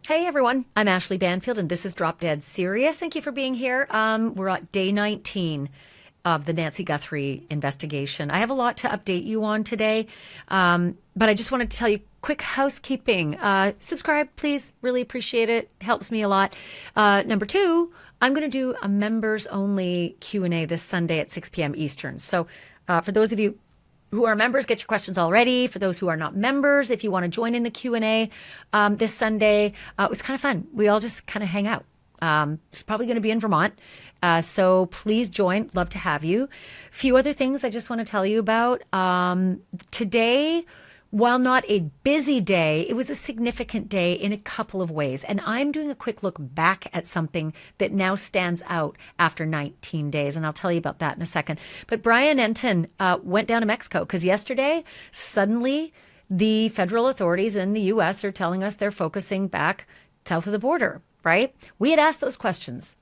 Hey everyone, I'm Ashleigh Banfield and this is Drop Dead Serious. Thank you for being here. We're at day 19 of the Nancy Guthrie investigation. I have a lot to update you on today, but I just wanted to tell you quick housekeeping. Subscribe, please. Really appreciate it. Helps me a lot. Number two, I'm going to do a members only Q&A this Sunday at 6 p.m. Eastern. So for those of you who are members, get your questions all ready. For those who are not members, if you want to join in the Q&A this Sunday, it's kind of fun. We all just kind of hang out. It's probably going to be in Vermont. So please join. Love to have you. A few other things I just want to tell you about. Today, while not a busy day, it was a significant day in a couple of ways. And I'm doing a quick look back at something that now stands out after 19 days. And I'll tell you about that in a second. But Brian Enton went down to Mexico because yesterday, suddenly, the federal authorities in the U.S. are telling us they're focusing back south of the border, right? We had asked those questions.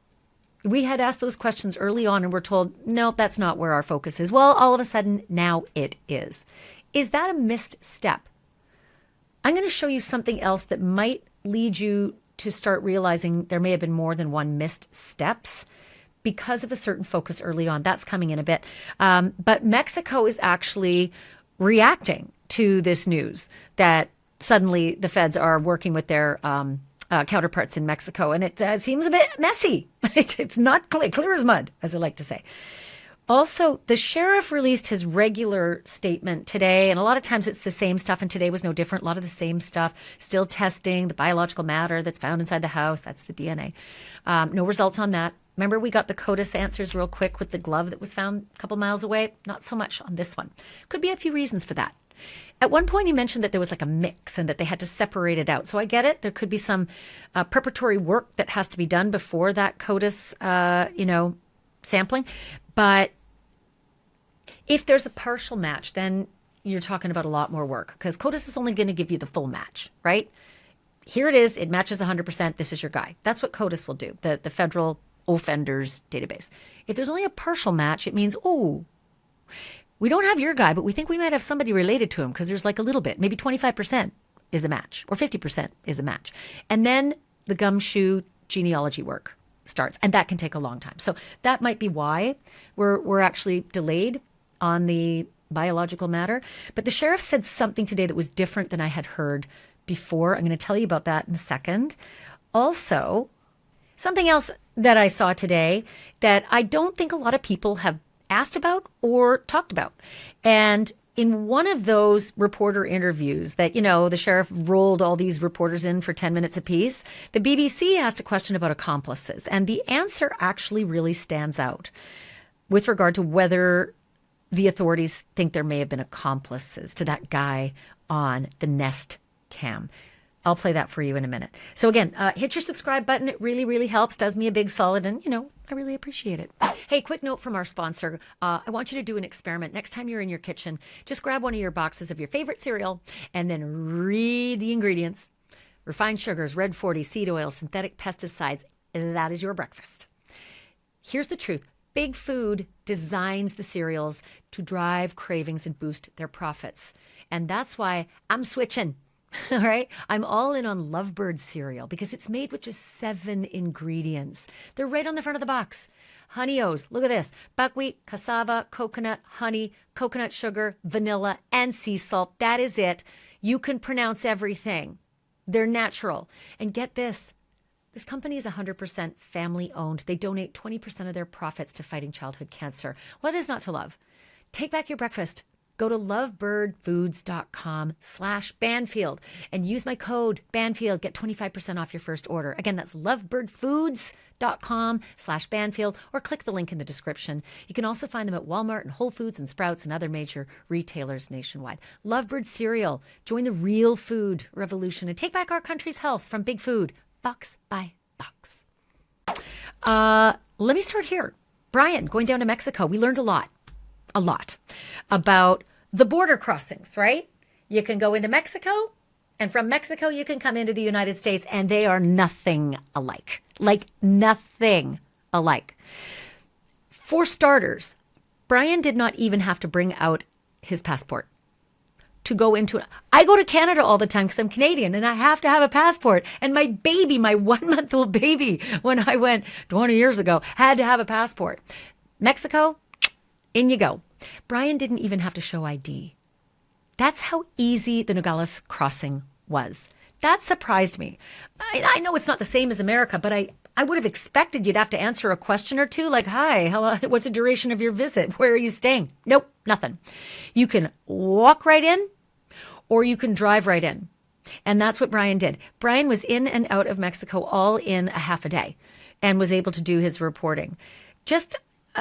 We had asked those questions early on and we're told, no, that's not where our focus is. Well, all of a sudden, now it is. Is that a missed step? I'm going to show you something else that might lead you to start realizing there may have been more than one missed steps because of a certain focus early on. That's coming in a bit. But Mexico is actually reacting to this news that suddenly the feds are working with their counterparts in Mexico. And it seems a bit messy. It's not clear as mud, as I like to say. Also, the sheriff released his regular statement today, and a lot of times it's the same stuff, and today was no different. A lot of the same stuff, still testing the biological matter that's found inside the house. That's the DNA. No results on that. Remember, we got the CODIS answers real quick with the glove that was found a couple miles away? Not so much on this one. Could be a few reasons for that. At one point, he mentioned that there was like a mix and that they had to separate it out. So I get it. There could be some preparatory work that has to be done before that CODIS, sampling. But if there's a partial match, then you're talking about a lot more work because CODIS is only going to give you the full match, right? Here it is. It matches 100%. This is your guy. That's what CODIS will do, the federal offenders database. If there's only a partial match, it means, we don't have your guy, but we think we might have somebody related to him because there's like a little bit, maybe 25% is a match or 50% is a match. And then the gumshoe genealogy work starts, and that can take a long time. So that might be why we're actually delayed on the biological matter. But the sheriff said something today that was different than I had heard before. I'm going to tell you about that in a second. Also, something else that I saw today that I don't think a lot of people have asked about or talked about. And in one of those reporter interviews that, the sheriff rolled all these reporters in for 10 minutes apiece, the BBC asked a question about accomplices. And the answer actually really stands out with regard to whether the authorities think there may have been accomplices to that guy on the Nest cam. I'll play that for you in a minute. So again, hit your subscribe button. It really, really helps, does me a big solid, and, I really appreciate it. Hey, quick note from our sponsor. I want you to do an experiment. Next time you're in your kitchen, just grab one of your boxes of your favorite cereal and then read the ingredients. Refined sugars, red 40, seed oil, synthetic pesticides. That is your breakfast. Here's the truth. Big Food designs the cereals to drive cravings and boost their profits. And that's why I'm switching. All right. I'm all in on Lovebird cereal because it's made with just 7 ingredients. They're right on the front of the box. Honey O's. Look at this. Buckwheat, cassava, coconut, honey, coconut sugar, vanilla, and sea salt. That is it. You can pronounce everything. They're natural. And get this. This company is 100% family owned. They donate 20% of their profits to fighting childhood cancer. What is not to love? Take back your breakfast. Go to lovebirdfoods.com/Banfield and use my code Banfield. Get 25% off your first order. Again, that's lovebirdfoods.com/Banfield or click the link in the description. You can also find them at Walmart and Whole Foods and Sprouts and other major retailers nationwide. Lovebird cereal. Join the real food revolution and take back our country's health from Big Food, box by box. Let me start here. Brian, going down to Mexico, we learned a lot about the border crossings, right? You can go into Mexico, and from Mexico, you can come into the United States, and they are nothing alike. Like nothing alike. For starters, Brian did not even have to bring out his passport to go into it. I go to Canada all the time because I'm Canadian and I have to have a passport. And my baby, my 1-month-old baby, when I went 20 years ago, had to have a passport. Mexico, in you go. Brian didn't even have to show ID. That's how easy the Nogales crossing was. That surprised me. I know it's not the same as America, but I would have expected you'd have to answer a question or two like, hi, hello, what's the duration of your visit? Where are you staying? Nope, nothing. You can walk right in or you can drive right in. And that's what Brian did. Brian was in and out of Mexico all in a half a day and was able to do his reporting. Just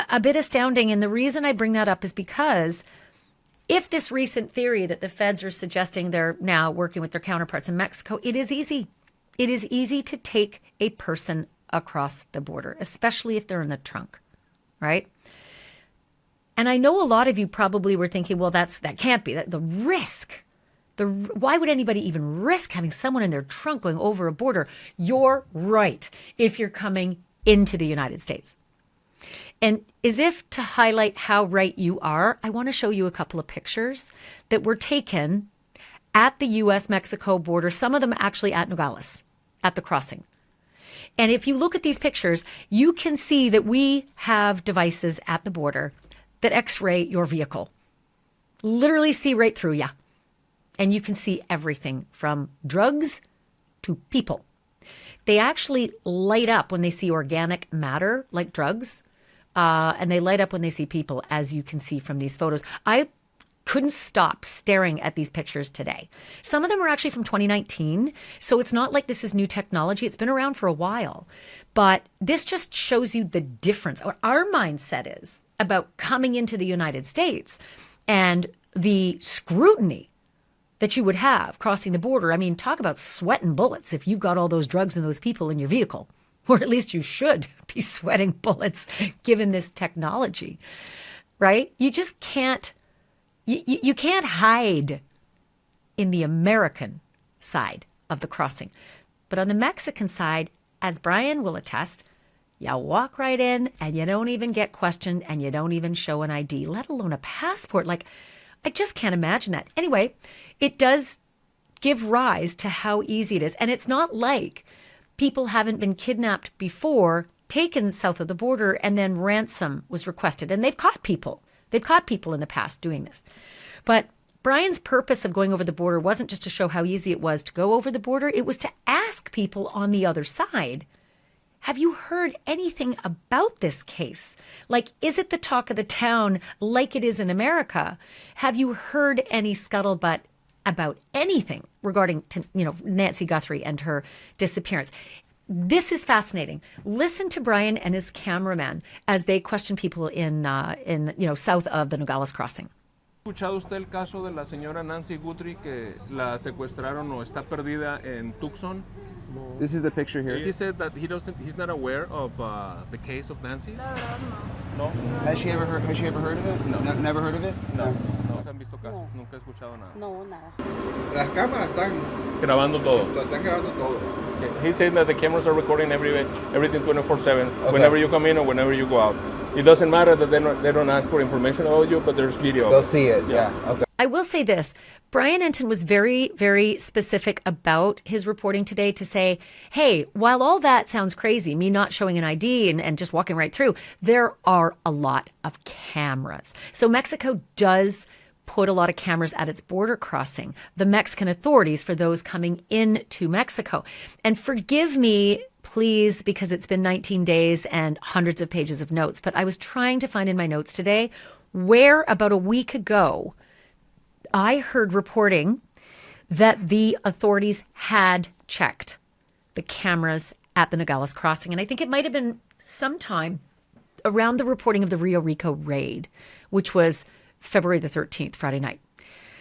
a bit astounding. And the reason I bring that up is because if this recent theory that the feds are suggesting they're now working with their counterparts in Mexico, it is easy. It is easy to take a person across the border, especially if they're in the trunk, right? And I know a lot of you probably were thinking, well, that can't be. The risk. Why would anybody even risk having someone in their trunk going over a border? You're right if you're coming into the United States. And as if to highlight how right you are, I want to show you a couple of pictures that were taken at the U.S.-Mexico border, some of them actually at Nogales, at the crossing. And if you look at these pictures, you can see that we have devices at the border that x-ray your vehicle. Literally see right through you. And you can see everything from drugs to people. They actually light up when they see organic matter, like drugs. And they light up when they see people, as you can see from these photos. I couldn't stop staring at these pictures today. Some of them are actually from 2019, so it's not like this is new technology. It's been around for a while. But this just shows you the difference, what our mindset is about coming into the United States and the scrutiny that you would have crossing the border. I mean, talk about sweating bullets if you've got all those drugs and those people in your vehicle. Or at least you should be sweating bullets given this technology, right? You just can't, you can't hide in the American side of the crossing. But on the Mexican side, as Brian will attest, you walk right in and you don't even get questioned and you don't even show an ID, let alone a passport. Like, I just can't imagine that. Anyway, it does give rise to how easy it is. And it's not like people haven't been kidnapped before, taken south of the border, and then ransom was requested. And they've caught people. They've caught people in the past doing this. But Brian's purpose of going over the border wasn't just to show how easy it was to go over the border. It was to ask people on the other side, have you heard anything about this case? Like, is it the talk of the town like it is in America? Have you heard any scuttlebutt about anything regarding Nancy Guthrie and her disappearance? This is fascinating. Listen to Brian and his cameraman as they question people in south of the Nogales crossing. ¿Escuchado usted el caso de la señora Nancy Guthrie que la secuestraron o está perdida en Tucson? This is the picture here. He said that he's not aware of the case of Nancy's. No. Has she ever heard of it? No. Never heard of it? No. No se han visto casos. Nunca he escuchado nada. No, nada. Las cámaras están Grabando todo. grabando todo. He's saying that the cameras are recording everything 24/7, Okay. whenever you come in or whenever you go out. It doesn't matter that they don't ask for information about you, but there's video. They'll see it. Yeah. Okay. I will say this. Brian Enton was very, very specific about his reporting today to say, hey, while all that sounds crazy, me not showing an ID and just walking right through, there are a lot of cameras. So Mexico does put a lot of cameras at its border crossing, the Mexican authorities, for those coming into Mexico. And forgive me, please, because it's been 19 days and hundreds of pages of notes, but I was trying to find in my notes today where about a week ago I heard reporting that the authorities had checked the cameras at the Nogales crossing. And I think it might have been sometime around the reporting of the Rio Rico raid, which was February the 13th, Friday night.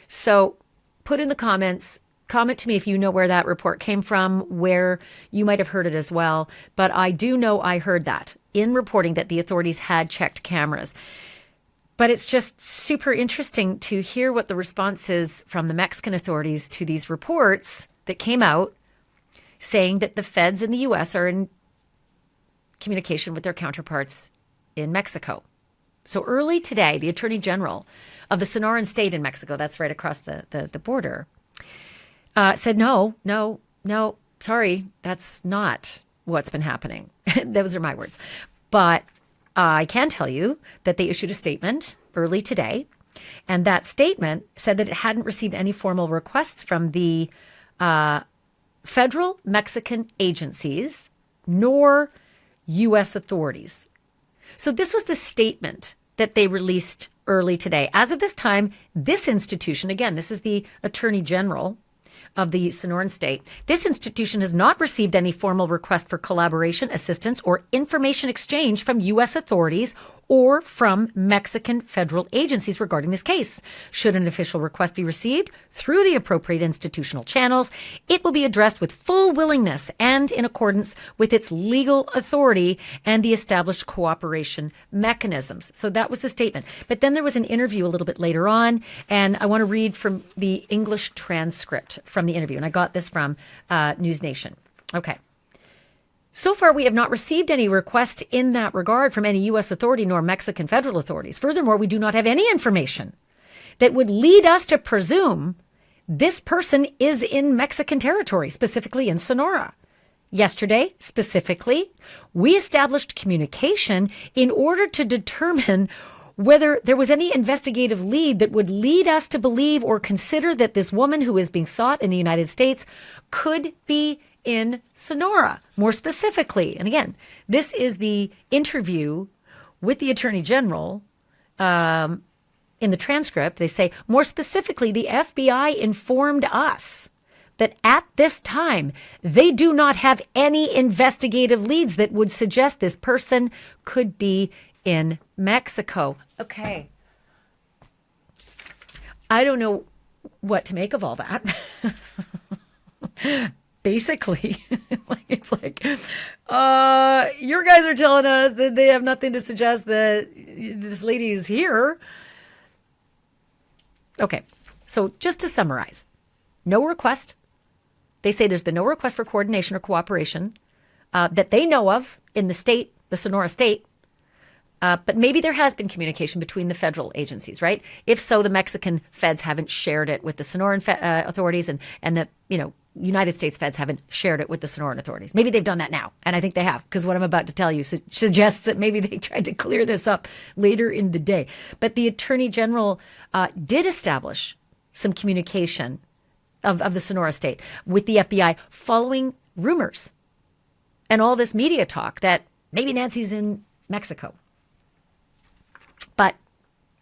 So put in the comments, comment to me if you know where that report came from, where you might have heard it as well. But I do know I heard that in reporting that the authorities had checked cameras. But it's just super interesting to hear what the response is from the Mexican authorities to these reports that came out saying that the feds in the U.S. are in communication with their counterparts in Mexico. So early today, the Attorney General of the Sonoran State in Mexico, that's right across the border, said, no, sorry, that's not what's been happening. Those are my words. But I can tell you that they issued a statement early today, and that statement said that it hadn't received any formal requests from the federal Mexican agencies nor U.S. authorities. So this was the statement that they released early today. As of this time, this institution, again, this is the Attorney General of the Sonoran State, this institution has not received any formal request for collaboration, assistance, or information exchange from U.S. authorities or from Mexican federal agencies regarding this case. Should an official request be received through the appropriate institutional channels, it will be addressed with full willingness and in accordance with its legal authority and the established cooperation mechanisms. So that was the statement. But then there was an interview a little bit later on, and I want to read from the English transcript from the interview, and I got this from News Nation. Okay. So far, we have not received any request in that regard from any U.S. authority nor Mexican federal authorities. Furthermore, we do not have any information that would lead us to presume this person is in Mexican territory, specifically in Sonora. Yesterday, specifically, we established communication in order to determine whether there was any investigative lead that would lead us to believe or consider that this woman who is being sought in the United States could be in Sonora, more specifically. And again, this is the interview with the Attorney General. In the transcript, they say, more specifically, the FBI informed us that at this time, they do not have any investigative leads that would suggest this person could be in Mexico. Okay. I don't know what to make of all that. Basically, it's like, your guys are telling us that they have nothing to suggest that this lady is here. Okay, so just to summarize, no request. They say there's been no request for coordination or cooperation that they know of in the state, the Sonora state. But maybe there has been communication between the federal agencies, right? If so, the Mexican feds haven't shared it with the Sonoran authorities, and the United States feds haven't shared it with the Sonoran authorities. Maybe they've done that now, and I think they have, because what I'm about to tell you suggests that maybe they tried to clear this up later in the day. But the Attorney General did establish some communication of the Sonora state with the FBI following rumors and all this media talk that maybe Nancy's in Mexico. But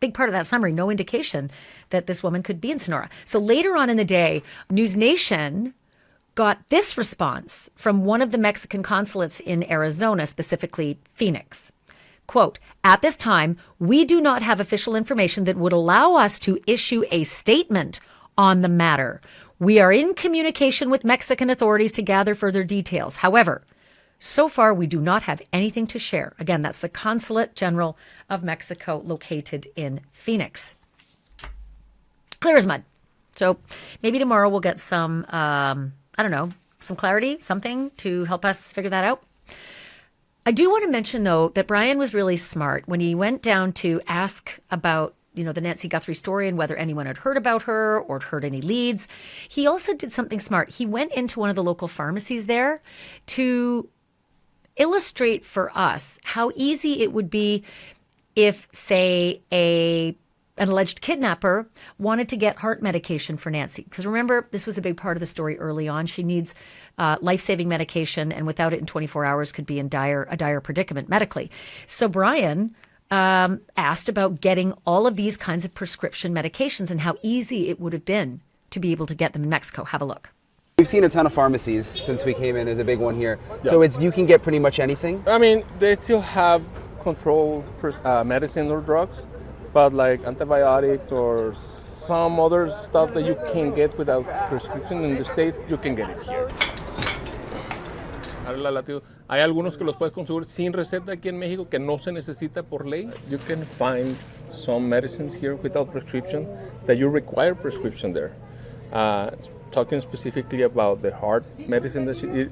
big part of that summary, no indication that this woman could be in Sonora. So later on in the day, News Nation got this response from one of the Mexican consulates in Arizona, specifically Phoenix. Quote, at this time, we do not have official information that would allow us to issue a statement on the matter. We are in communication with Mexican authorities to gather further details. However, so far, we do not have anything to share. Again, that's the Consulate General of Mexico located in Phoenix. Clear as mud. So maybe tomorrow we'll get some, some clarity, something to help us figure that out. I do want to mention, though, that Brian was really smart when he went down to ask about, the Nancy Guthrie story and whether anyone had heard about her or had heard any leads. He also did something smart. He went into one of the local pharmacies there to illustrate for us how easy it would be if, say, an alleged kidnapper wanted to get heart medication for Nancy. Because remember, this was a big part of the story early on. She needs life-saving medication, and without it in 24 hours could be in a dire predicament medically. So Brian asked about getting all of these kinds of prescription medications and how easy it would have been to be able to get them in Mexico. Have a look. We've seen a ton of pharmacies since we came in. There's a big one here. Yeah. So you can get pretty much anything? I mean, they still have controlled medicine or drugs, but like antibiotics or some other stuff that you can get without prescription in the States, you can get it here. Hay algunos que los puedes conseguir sin receta aquí en México que no se necesita por ley. You can find some medicines here without prescription that you require prescription there. Talking specifically about the heart medicine,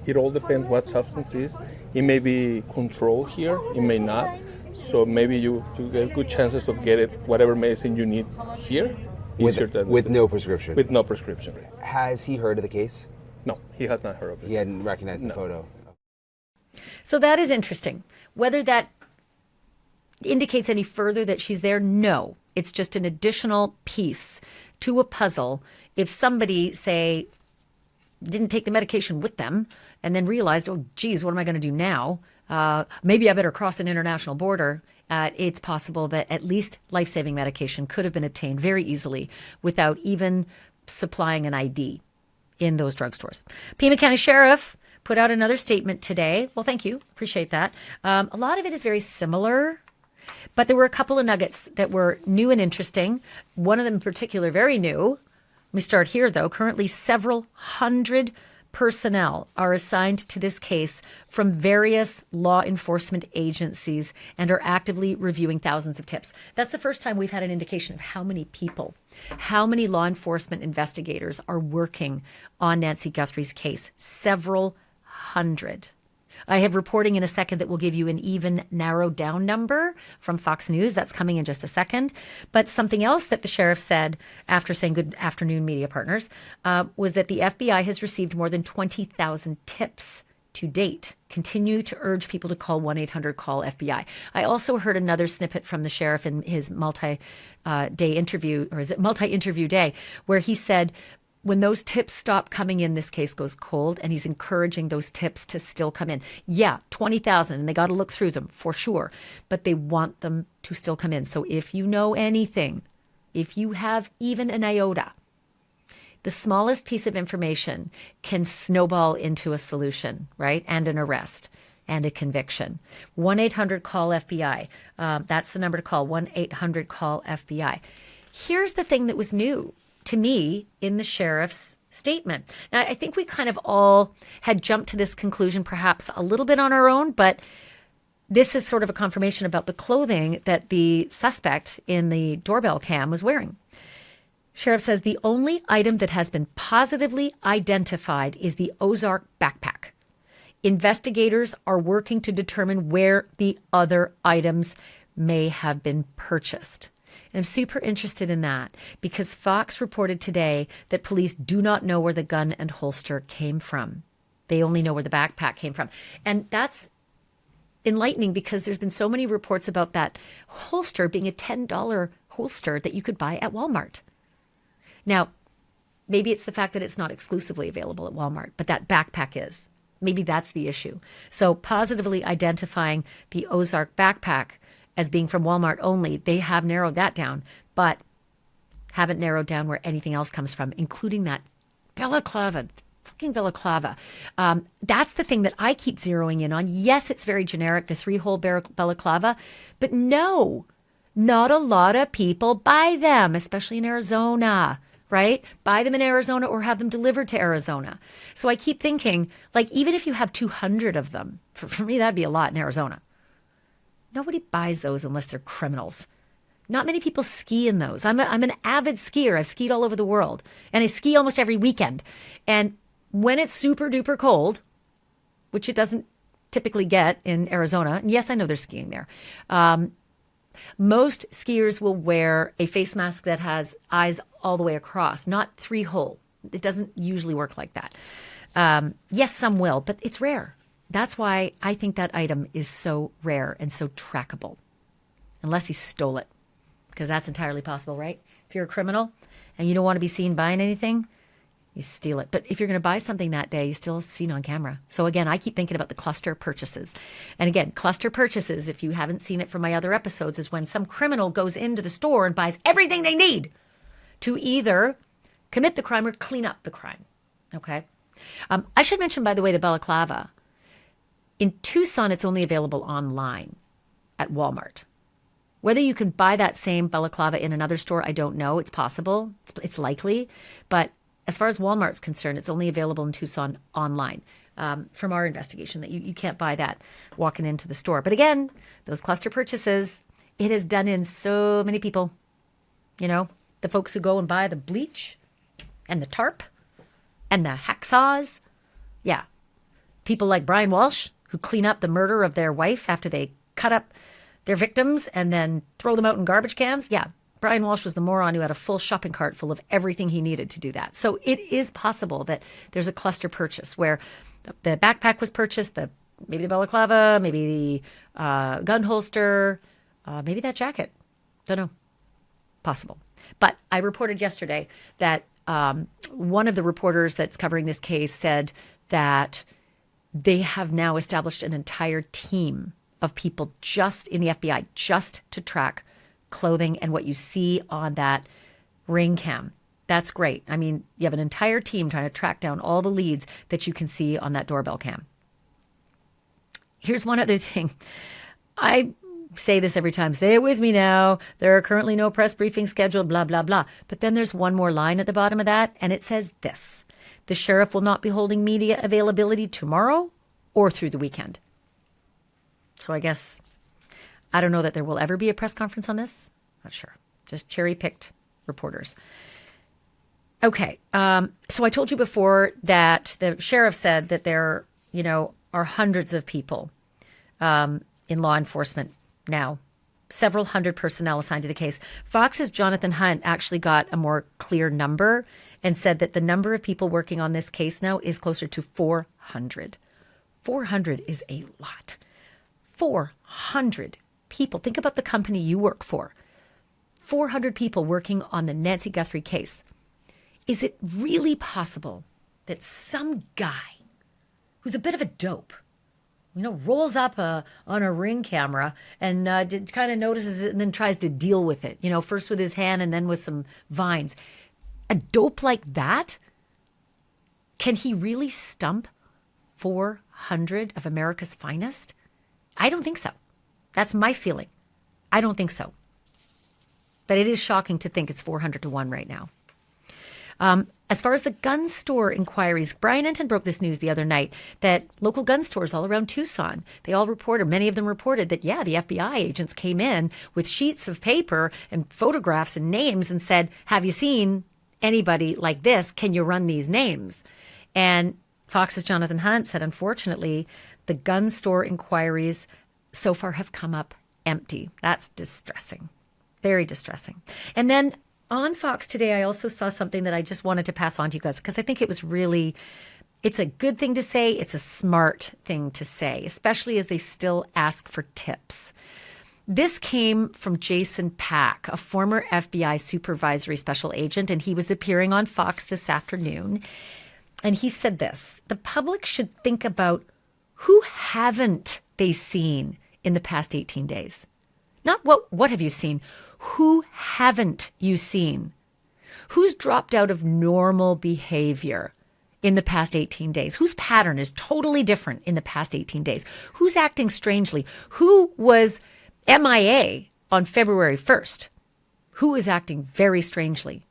it all depends what substance is. It may be controlled here, it may not. So maybe you get good chances of getting whatever medicine you need here. easier than With no prescription. with no prescription. Has he heard of the case? No, he has not heard of it. He hadn't recognized the No. photo. So that is interesting. Whether that indicates any further that she's there, no. It's just an additional piece to a puzzle. If somebody, say, didn't take the medication with them and then realized, oh, geez, what am I going to do now? Maybe I better cross an international border. It's possible that at least life-saving medication could have been obtained very easily without even supplying an ID in those drugstores. Pima County Sheriff put out another statement today. Well, thank you. Appreciate that. A lot of it is very similar, but there were a couple of nuggets that were new and interesting. One of them in particular, very new. Let me start here, though. Currently, several hundred personnel are assigned to this case from various law enforcement agencies and are actively reviewing thousands of tips. That's the first time we've had an indication of how many people, how many law enforcement investigators are working on Nancy Guthrie's case. Several hundred. I have reporting in a second that will give you an even narrowed down number from Fox News. That's coming in just a second. But something else that the sheriff said after saying good afternoon, media partners, was that the FBI has received more than 20,000 tips to date. Continue to urge people to call 1-800-CALL-FBI. I also heard another snippet from the sheriff in his multi-day interview, or is it multi-interview day, where he said, when those tips stop coming in, this case goes cold, and he's encouraging those tips to still come in. Yeah, 20,000, and they got to look through them for sure, but they want them to still come in. So if you know anything, if you have even an iota, the smallest piece of information can snowball into a solution, right? And an arrest and a conviction. 1-800-CALL-FBI. That's the number to call, 1-800-CALL-FBI. Here's the thing that was new to me in the sheriff's statement. Now, I think we kind of all had jumped to this conclusion perhaps a little bit on our own, but this is sort of a confirmation about the clothing that the suspect in the doorbell cam was wearing. Sheriff says the only item that has been positively identified is the Ozark backpack. Investigators are working to determine where the other items may have been purchased. And I'm super interested in that because Fox reported today that police do not know where the gun and holster came from. They only know where the backpack came from. And that's enlightening because there's been so many reports about that holster being a $10 holster that you could buy at Walmart. Now, maybe it's the fact that it's not exclusively available at Walmart, but that backpack is. Maybe that's the issue. So positively identifying the Ozark backpack as being from Walmart only, they have narrowed that down, but haven't narrowed down where anything else comes from, including that balaclava, fucking balaclava. That's the thing that I keep zeroing in on. Yes, it's very generic, the 3-hole balaclava, but no, not a lot of people buy them, especially in Arizona, right? Buy them in Arizona or have them delivered to Arizona. So I keep thinking, like, even if you have 200 of them, for me, that'd be a lot in Arizona. Nobody buys those unless they're criminals. Not many people ski in those. I'm an avid skier. I've skied all over the world. And I ski almost every weekend. And when it's super duper cold, which it doesn't typically get in Arizona, and yes, I know they're skiing there, most skiers will wear a face mask that has eyes all the way across, not 3-hole. It doesn't usually work like that. Yes, some will, but it's rare. That's why I think that item is so rare and so trackable. Unless he stole it, because that's entirely possible, right? If you're a criminal and you don't want to be seen buying anything, you steal it. But if you're going to buy something that day, you still seen on camera. So again, I keep thinking about the cluster purchases. And again, cluster purchases, if you haven't seen it from my other episodes, is when some criminal goes into the store and buys everything they need to either commit the crime or clean up the crime. Okay? I should mention, by the way, the balaclava. In Tucson, it's only available online at Walmart. Whether you can buy that same balaclava in another store, I don't know. It's possible. It's likely. But as far as Walmart's concerned, it's only available in Tucson online. From our investigation, that you can't buy that walking into the store. But again, those cluster purchases, it has done in so many people. You know, the folks who go and buy the bleach and the tarp and the hacksaws. Yeah. People like Brian Walsh, who clean up the murder of their wife after they cut up their victims and then throw them out in garbage cans? Yeah. Brian Walsh was the moron who had a full shopping cart full of everything he needed to do that. So it is possible that there's a cluster purchase where the backpack was purchased, maybe the balaclava, maybe the gun holster, maybe that jacket. Don't know. Possible. But I reported yesterday that one of the reporters that's covering this case said that they have now established an entire team of people just in the FBI, just to track clothing and what you see on that ring cam. That's great. I mean, you have an entire team trying to track down all the leads that you can see on that doorbell cam. Here's one other thing. I say this every time. Say it with me now. There are currently no press briefings scheduled, blah, blah, blah. But then there's one more line at the bottom of that, and it says this. The sheriff will not be holding media availability tomorrow or through the weekend. So I guess, I don't know that there will ever be a press conference on this. Not sure. Just cherry-picked reporters. Okay. So I told you before that the sheriff said that there, are hundreds of people in law enforcement now, several hundred personnel assigned to the case. Fox's Jonathan Hunt actually got a more clear number and said that the number of people working on this case now is closer to 400. 400 is a lot. 400 people. Think about the company you work for. 400 people working on the Nancy Guthrie case. Is it really possible that some guy who's a bit of a dope, rolls up on a ring camera and kind of notices it and then tries to deal with it, first with his hand and then with some vines. A dope like that? Can he really stump 400 of America's finest? I don't think so. That's my feeling. I don't think so. But it is shocking to think it's 400 to 1 right now. As far as the gun store inquiries, Brian Enton broke this news the other night that local gun stores all around Tucson, many of them reported that, the FBI agents came in with sheets of paper and photographs and names and said, have you seen anybody like this? Can you run these names? And Fox's Jonathan Hunt said, unfortunately, the gun store inquiries so far have come up empty. That's distressing. Very distressing. And then on Fox today, I also saw something that I just wanted to pass on to you guys because I think it's a good thing to say. It's a smart thing to say, especially as they still ask for tips. This came from Jason Pack, a former FBI supervisory special agent, and he was appearing on Fox this afternoon. And he said this: the public should think about who haven't they seen in the past 18 days. Not what have you seen? Who haven't you seen? Who's dropped out of normal behavior in the past 18 days? Whose pattern is totally different in the past 18 days? Who's acting strangely? Who was MIA on February 1st? Who is acting very strangely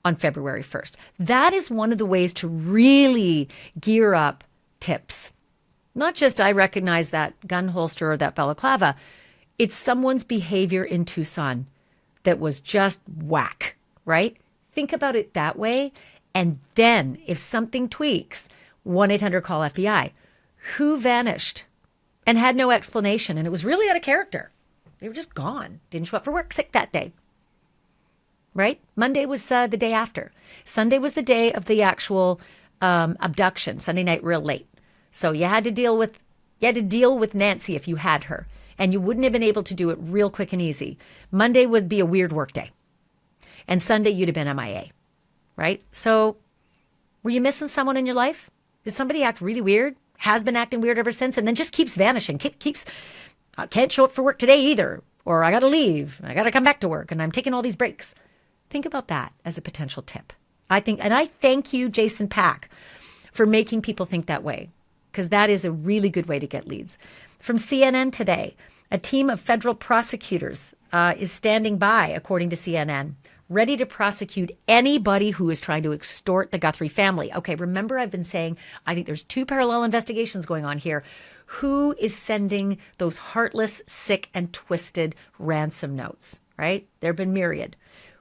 on February 1st? That is one of the ways to really gear up tips. Not just I recognize that gun holster or that balaclava. It's someone's behavior in Tucson that was just whack, right? Think about it that way. And then if something tweaks, 1-800-CALL-FBI. Who vanished and had no explanation? And it was really out of character. They were just gone. Didn't show up for work, sick that day. Right? Monday was the day after. Sunday was the day of the actual abduction. Sunday night, real late. So you had to deal with Nancy if you had her. And you wouldn't have been able to do it real quick and easy. Monday would be a weird work day. And Sunday, you'd have been MIA, right? So were you missing someone in your life? Did somebody act really weird? Has been acting weird ever since and then just keeps vanishing. Can't show up for work today either. Or I got to leave. I got to come back to work and I'm taking all these breaks. Think about that as a potential tip. I thank you, Jason Pack, for making people think that way, because that is a really good way to get leads. From CNN today, a team of federal prosecutors is standing by, according to CNN, ready to prosecute anybody who is trying to extort the Guthrie family. Okay, remember I've been saying I think there's two parallel investigations going on here. Who is sending those heartless, sick, and twisted ransom notes, right? There have been myriad.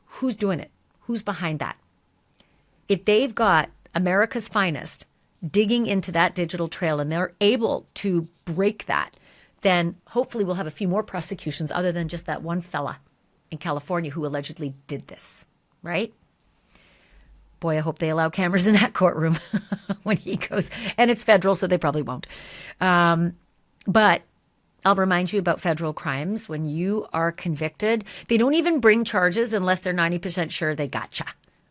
Who's doing it? Who's behind that? If they've got America's finest digging into that digital trail and they're able to break that, then hopefully we'll have a few more prosecutions other than just that one fella in California who allegedly did this, right? Boy, I hope they allow cameras in that courtroom when he goes. And it's federal, so they probably won't. But I'll remind you about federal crimes. When you are convicted, they don't even bring charges unless they're 90% sure they gotcha,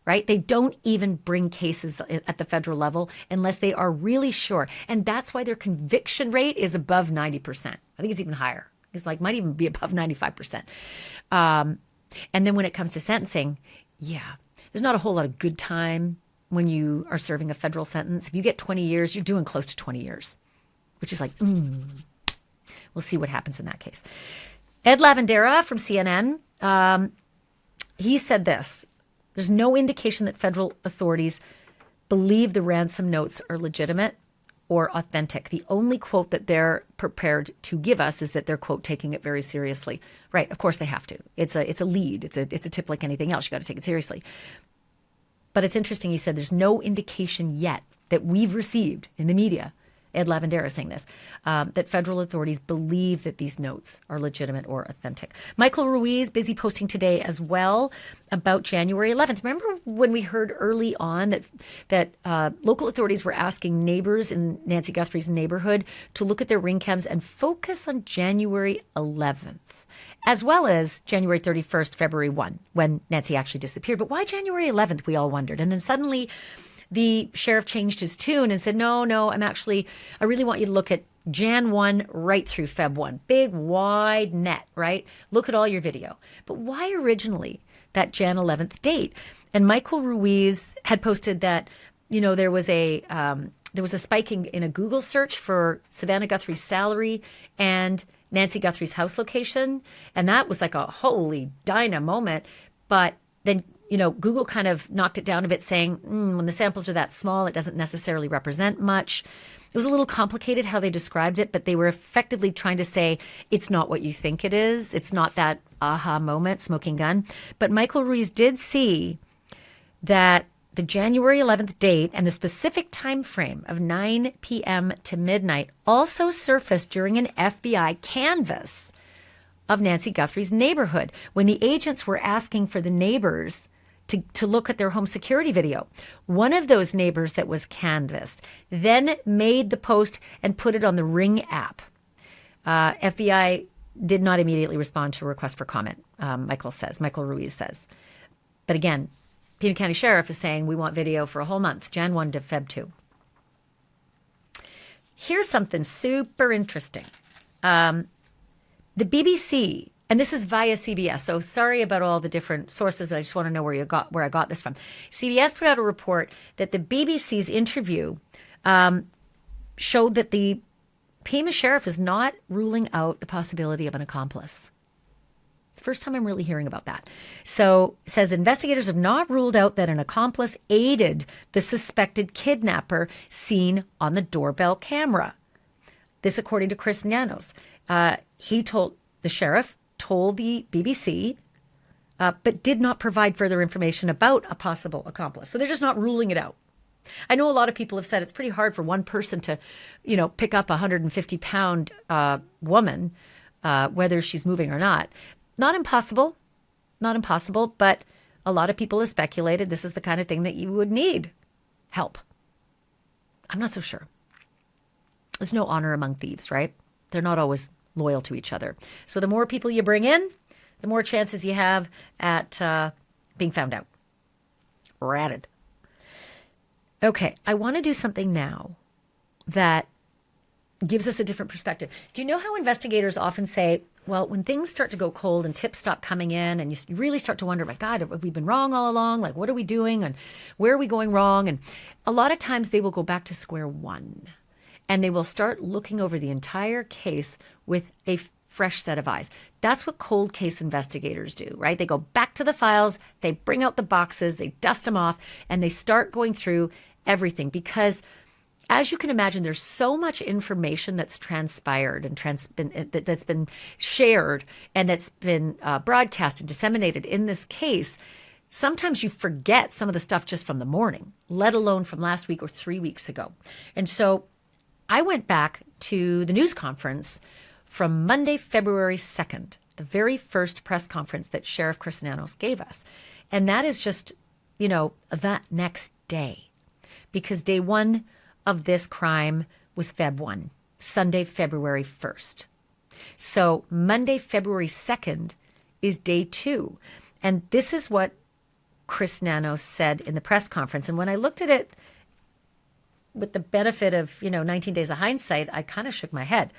right? They don't even bring cases at the federal level unless they are really sure. And that's why their conviction rate is above 90%. I think it's even higher. It's like might even be above 95%. And then when it comes to sentencing, yeah, there's not a whole lot of good time when you are serving a federal sentence. If you get 20 years, you're doing close to 20 years, which is like, we'll see what happens in that case. Ed Lavandera from CNN, he said this: there's no indication that federal authorities believe the ransom notes are legitimate or authentic. The only quote that they're prepared to give us is that they're, quote, taking it very seriously. Right, of course they have to. It's a lead. It's a tip like anything else. You got to take it seriously. But it's interesting, he said there's no indication yet that we've received in the media, Ed Lavandera is saying this, that federal authorities believe that these notes are legitimate or authentic. Michael Ruiz, busy posting today as well about January 11th. Remember when we heard early on that local authorities were asking neighbors in Nancy Guthrie's neighborhood to look at their ring cams and focus on January 11th, as well as January 31st, February 1, when Nancy actually disappeared. But why January 11th, we all wondered. And then suddenly the sheriff changed his tune and said, no, I really want you to look at Jan 1 right through Feb 1. Big, wide net, right? Look at all your video. But why originally that Jan 11th date? And Michael Ruiz had posted that, there was a spiking in a Google search for Savannah Guthrie's salary and Nancy Guthrie's house location. And that was like a holy Dinah moment. But then Google kind of knocked it down a bit, saying, when the samples are that small, it doesn't necessarily represent much. It was a little complicated how they described it, but they were effectively trying to say, it's not what you think it is. It's not that aha moment, smoking gun. But Michael Ruiz did see that the January 11th date and the specific time frame of 9 p.m. to midnight also surfaced during an FBI canvass of Nancy Guthrie's neighborhood when the agents were asking for the neighbors to look at their home security video. One of those neighbors that was canvassed then made the post and put it on the Ring app. FBI did not immediately respond to a request for comment, Michael Ruiz says. But again, Pima County Sheriff is saying we want video for a whole month, Jan 1 to Feb 2. Here's something super interesting. The BBC, and this is via CBS, so sorry about all the different sources, but I just want to know where I got this from. CBS put out a report that the BBC's interview showed that the Pima Sheriff is not ruling out the possibility of an accomplice. It's the first time I'm really hearing about that. So it says investigators have not ruled out that an accomplice aided the suspected kidnapper seen on the doorbell camera. This according to Chris Nanos. The sheriff told the BBC, but did not provide further information about a possible accomplice. So they're just not ruling it out. I know a lot of people have said it's pretty hard for one person to, pick up a 150-pound woman, whether she's moving or not. Not impossible, but a lot of people have speculated this is the kind of thing that you would need help. I'm not so sure. There's no honor among thieves, right? They're not always loyal to each other. So the more people you bring in, the more chances you have at being found out. Ratted. Okay, I want to do something now that gives us a different perspective. Do you know how investigators often say, well, when things start to go cold and tips stop coming in and you really start to wonder, my God, have we been wrong all along? Like, what are we doing? And where are we going wrong? And a lot of times they will go back to square one. And they will start looking over the entire case with a fresh set of eyes. That's what cold case investigators do, right? They go back to the files, they bring out the boxes, they dust them off, and they start going through everything. Because as you can imagine, there's so much information that's transpired and that's been shared and that's been broadcast and disseminated in this case. Sometimes you forget some of the stuff just from the morning, let alone from last week or 3 weeks ago. And so I went back to the news conference from Monday, February 2nd, the very first press conference that Sheriff Chris Nanos gave us. And that is just, that next day. Because day one of this crime was Feb 1, Sunday, February 1st. So Monday, February 2nd is day 2. And this is what Chris Nanos said in the press conference. And when I looked at it with the benefit of, 19 days of hindsight, I kind of shook my head.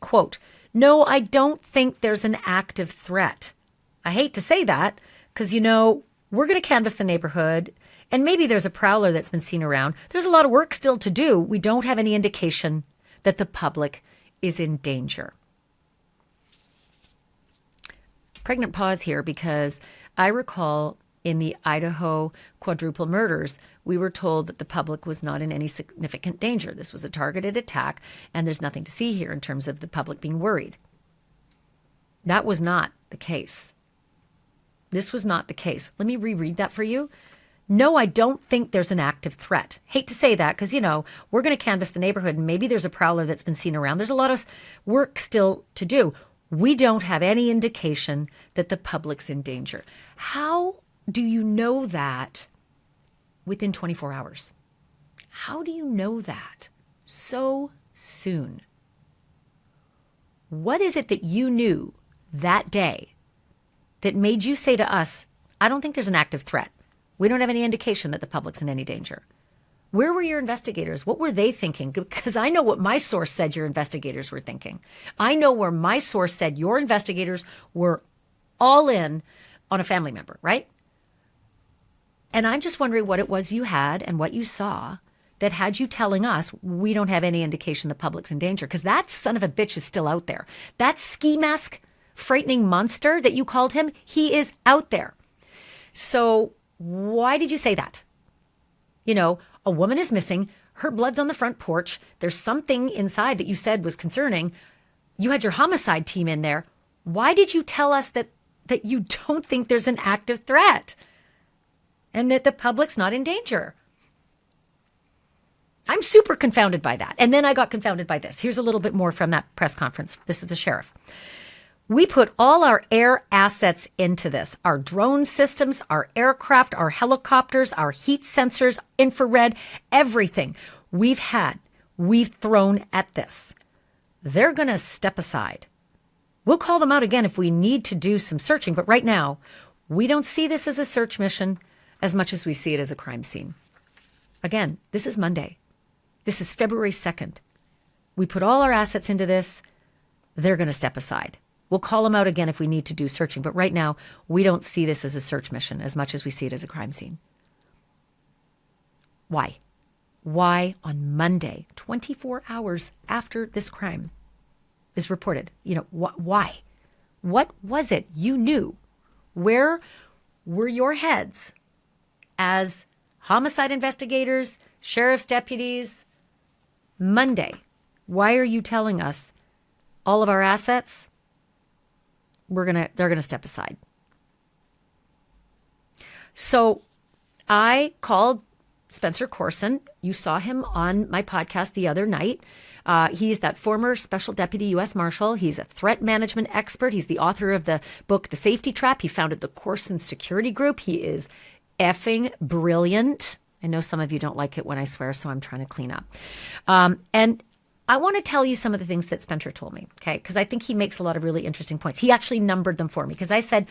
Quote, "No, I don't think there's an active threat. I hate to say that because, we're going to canvass the neighborhood and maybe there's a prowler that's been seen around. There's a lot of work still to do. We don't have any indication that the public is in danger." Pregnant pause here because I recall in the Idaho quadruple murders, we were told that the public was not in any significant danger. This was a targeted attack, and there's nothing to see here in terms of the public being worried. That was not the case. This was not the case. Let me reread that for you. "No, I don't think there's an active threat. Hate to say that because, we're going to canvass the neighborhood and maybe there's a prowler that's been seen around. There's a lot of work still to do. We don't have any indication that the public's in danger." How do you know that within 24 hours? How do you know that so soon? What is it that you knew that day that made you say to us, "I don't think there's an active threat. We don't have any indication that the public's in any danger"? Where were your investigators? What were they thinking? Because I know what my source said your investigators were thinking. I know where my source said your investigators were all in on a family member, right? And I'm just wondering what it was you had and what you saw that had you telling us we don't have any indication the public's in danger. Because that son of a bitch is still out there. That ski mask frightening monster that you called him, he is out there. So why did you say that? A woman is missing. Her blood's on the front porch. There's something inside that you said was concerning. You had your homicide team in there. Why did you tell us that you don't think there's an active threat and that the public's not in danger? I'm super confounded by that. And then I got confounded by this. Here's a little bit more from that press conference. This is the sheriff. "We put all our air assets into this, our drone systems, our aircraft, our helicopters, our heat sensors, infrared, everything we've thrown at this. They're going to step aside. We'll call them out again if we need to do some searching, but right now, we don't see this as a search mission as much as we see it as a crime scene." Again, this is Monday. This is February 2nd. "We put all our assets into this. They're going to step aside. We'll call them out again if we need to do searching, but right now, we don't see this as a search mission as much as we see it as a crime scene." Why? Why on Monday, 24 hours after this crime is reported? Why? What was it you knew? Where were your heads as homicide investigators, sheriff's deputies? Monday, why are you telling us all of our assets? They're gonna step aside. So I called Spencer Corson. You saw him on my podcast the other night. He's that former special deputy U.S. Marshal. He's a threat management expert. He's the author of the book, The Safety Trap. He founded the Corson Security Group. He is effing brilliant. I know some of you don't like it when I swear, so I'm trying to clean up. And I want to tell you some of the things that Spencer told me, okay? Because I think he makes a lot of really interesting points. He actually numbered them for me because I said,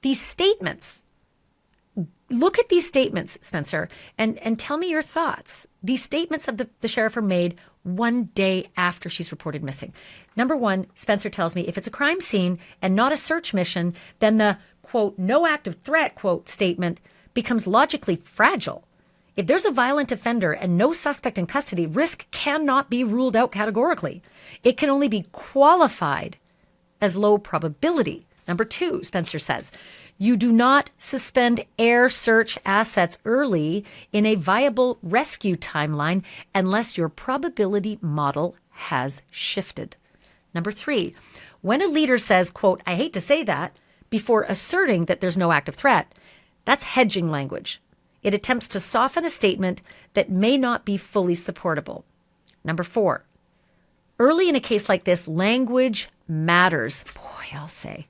these statements, look at these statements, Spencer, and tell me your thoughts. These statements of the sheriff are made one day after she's reported missing. Number one, Spencer tells me if it's a crime scene and not a search mission, then the, quote, "no active threat," quote, statement becomes logically fragile. If there's a violent offender and no suspect in custody, risk cannot be ruled out categorically. It can only be qualified as low probability. Number two, Spencer says, you do not suspend air search assets early in a viable rescue timeline unless your probability model has shifted. Number three, when a leader says, quote, "I hate to say that," before asserting that there's no active threat, that's hedging language. It attempts to soften a statement that may not be fully supportable. Number four, Early in a case like this, language matters. Boy, I'll say.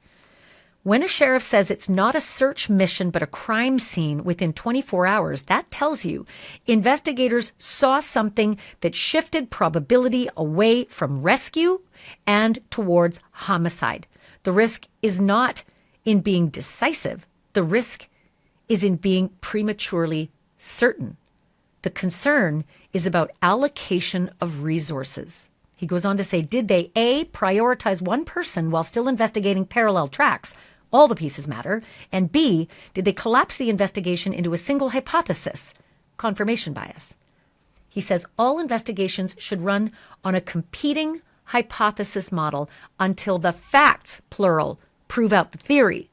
When a sheriff says it's not a search mission but a crime scene within 24 hours, that tells you investigators saw something that shifted probability away from rescue and towards homicide. The risk is not in being decisive. The risk is in being prematurely certain. The concern is about allocation of resources. He goes on to say, did they A, prioritize one person while still investigating parallel tracks? All the pieces matter. And B, did they collapse the investigation into a single hypothesis? Confirmation bias. He says all investigations should run on a competing hypothesis model until the facts, plural, prove out the theory,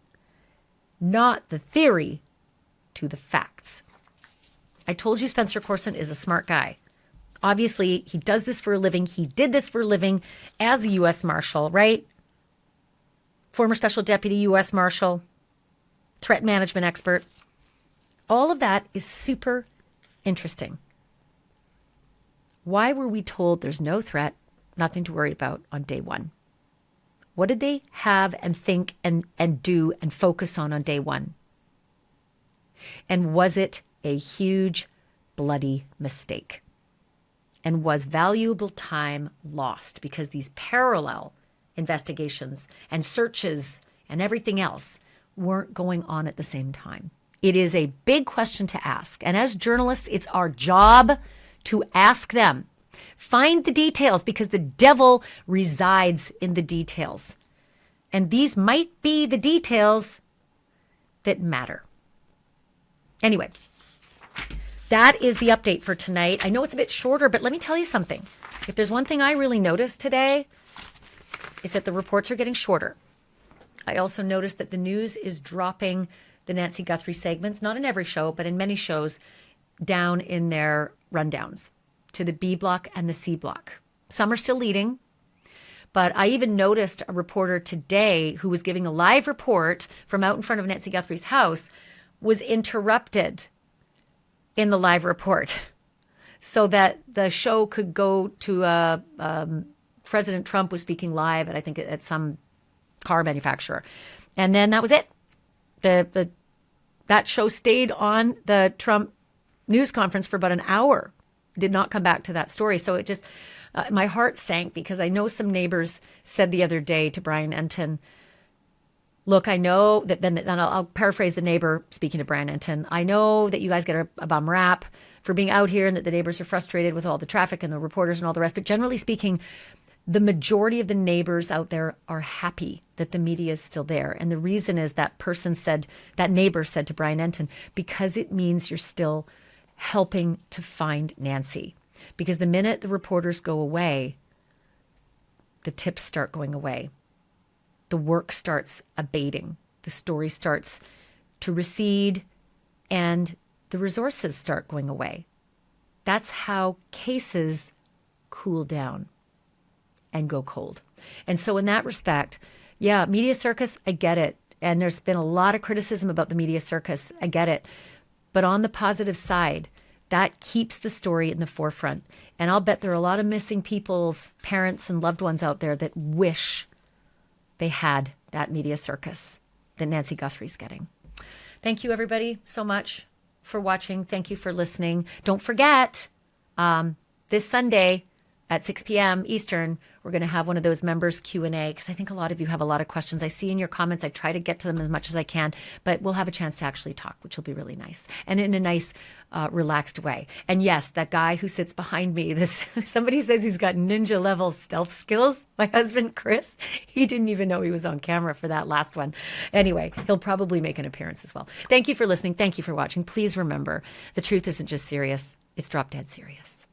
not the theory to the facts. I told you Spencer Courson is a smart guy. Obviously, he does this for a living. He did this for a living as a U.S. Marshal, right? Former Special Deputy U.S. Marshal, threat management expert. All of that is super interesting. Why were we told there's no threat, nothing to worry about on day one? What did they have and think and do and focus on day one? And was it a huge, bloody mistake? And was valuable time lost because these parallel investigations and searches and everything else weren't going on at the same time? It is a big question to ask. And as journalists, it's our job to ask them. Find the details because the devil resides in the details. And these might be the details that matter. Anyway, that is the update for tonight. I know it's a bit shorter, but let me tell you something. If there's one thing I really noticed today, it's that the reports are getting shorter. I also noticed that the news is dropping the Nancy Guthrie segments, not in every show, but in many shows, down in their rundowns to the B block and the C block. Some are still leading, but I even noticed a reporter today who was giving a live report from out in front of Nancy Guthrie's house was interrupted in the live report so that the show could go to President Trump was speaking live at, I think, at some car manufacturer. And then that was it. That show stayed on the Trump news conference for about an hour, did not come back to that story. So it just, my heart sank because I know some neighbors said the other day to Brian Enton, look, I know that, then I'll paraphrase the neighbor speaking to Brian Enton. I know that you guys get a bum rap for being out here and that the neighbors are frustrated with all the traffic and the reporters and all the rest. But generally speaking, the majority of the neighbors out there are happy that the media is still there. And the reason is that neighbor said to Brian Enton, because it means you're still helping to find Nancy. Because the minute the reporters go away, the tips start going away. The work starts abating. The story starts to recede and the resources start going away. That's how cases cool down and go cold. And so in that respect, yeah, media circus, I get it. And there's been a lot of criticism about the media circus. I get it. But on the positive side, that keeps the story in the forefront. And I'll bet there are a lot of missing people's parents and loved ones out there that wish they had that media circus that Nancy Guthrie's getting. Thank you, everybody, so much for watching. Thank you for listening. Don't forget, this Sunday at 6 p.m. Eastern, we're going to have one of those members Q&A because I think a lot of you have a lot of questions. I see in your comments. I try to get to them as much as I can, but we'll have a chance to actually talk, which will be really nice and in a nice, relaxed way. And yes, that guy who sits behind me, somebody says he's got ninja level stealth skills. My husband, Chris, he didn't even know he was on camera for that last one. Anyway, he'll probably make an appearance as well. Thank you for listening. Thank you for watching. Please remember, the truth isn't just serious. It's drop dead serious.